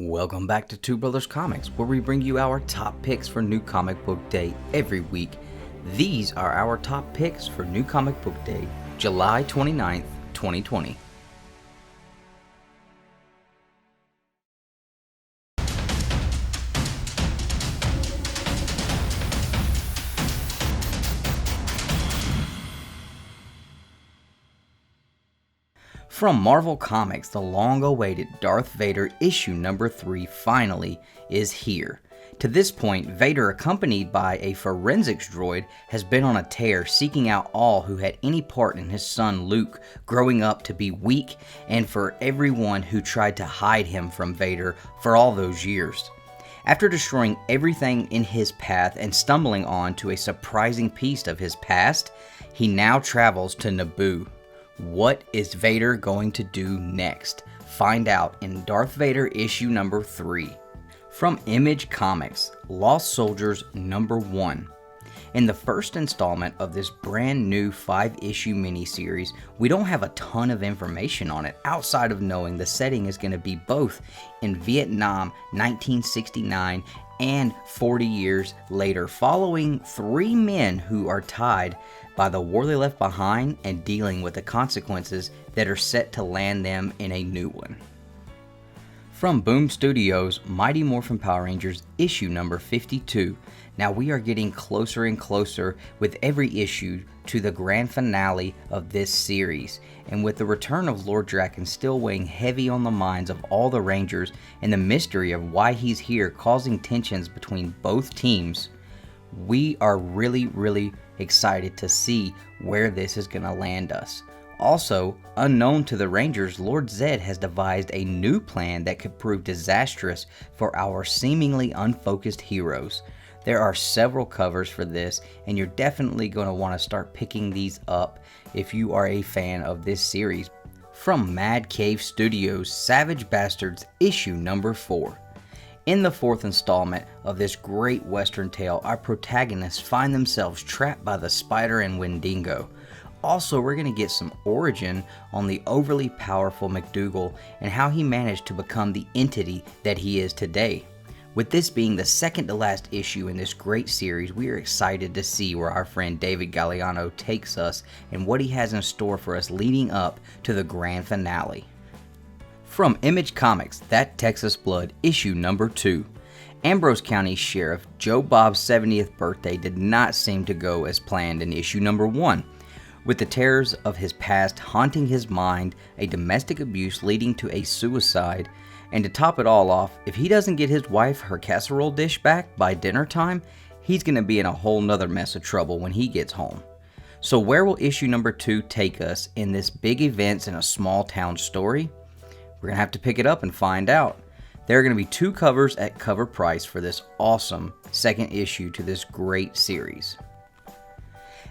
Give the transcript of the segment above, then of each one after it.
Welcome back to Two Brothers Comics, where we bring you our top picks for New Comic Book Day every week. These are our top picks for New Comic Book Day, July 29th, 2020. From Marvel Comics, the long-awaited Darth Vader issue number 3 finally is here. To this point, Vader, accompanied by a forensics droid, has been on a tear seeking out all who had any part in his son Luke growing up to be weak, and for everyone who tried to hide him from Vader for all those years. After destroying everything in his path and stumbling on to a surprising piece of his past, he now travels to Naboo. What is Vader going to do next? Find out in Darth Vader issue number 3. From Image Comics, Lost Soldiers number 1. In the first installment of this brand new 5-issue miniseries, we don't have a ton of information on it outside of knowing the setting is going to be both in Vietnam 1969 and 40 years later, following 3 men who are tied by the war they left behind and dealing with the consequences that are set to land them in a new one. From Boom Studios, Mighty Morphin Power Rangers issue number 52. Now we are getting closer and closer with every issue to the grand finale of this series, and with the return of Lord Drakkon still weighing heavy on the minds of all the Rangers and the mystery of why he's here causing tensions between both teams, we are really excited to see where this is going to land us. Also, unknown to the Rangers, Lord Zed has devised a new plan that could prove disastrous for our seemingly unfocused heroes. There are several covers for this, and you're definitely going to want to start picking these up if you are a fan of this series. From Mad Cave Studios, Savage Bastards issue number 4. In the 4th installment of this great western tale, our protagonists find themselves trapped by the Spider and Wendigo. Also, we're going to get some origin on the overly powerful McDougal and how he managed to become the entity that he is today. With this being the second to last issue in this great series, we are excited to see where our friend David Galliano takes us and what he has in store for us leading up to the grand finale. From Image Comics, That Texas Blood issue number 2. Ambrose County Sheriff Joe Bob's 70th birthday did not seem to go as planned in issue number 1. With the terrors of his past haunting his mind, a domestic abuse leading to a suicide, and to top it all off, if he doesn't get his wife her casserole dish back by dinner time, he's going to be in a whole nother mess of trouble when he gets home. So where will issue number 2 take us in this big events in a small town story? We're going to have to pick it up and find out. There are going to be 2 covers at cover price for this awesome second issue to this great series.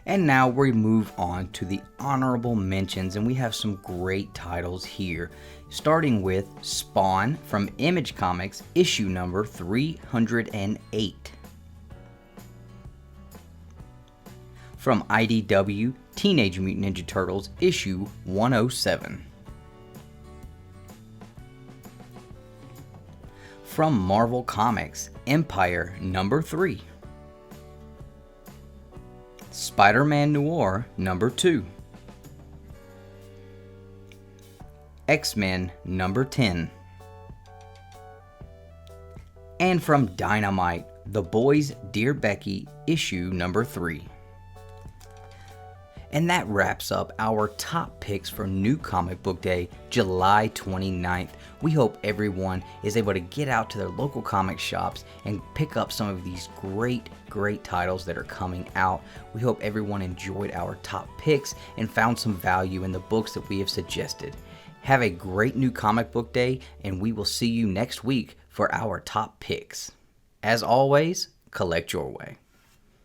And now we move on to the honorable mentions, and we have some great titles here. Starting with Spawn from Image Comics, issue number 308. From IDW, Teenage Mutant Ninja Turtles, issue 107. From Marvel Comics, Empire number 3. Spider-Man Noir number 2. X-Men number 10. And from Dynamite, The Boys Dear Becky issue number 3. And that wraps up our top picks for New Comic Book Day, July 29th. We hope everyone is able to get out to their local comic shops and pick up some of these great titles that are coming out. We hope everyone enjoyed our top picks and found some value in the books that we have suggested. Have a great New Comic Book Day, and we will see you next week for our top picks. As always, collect your way.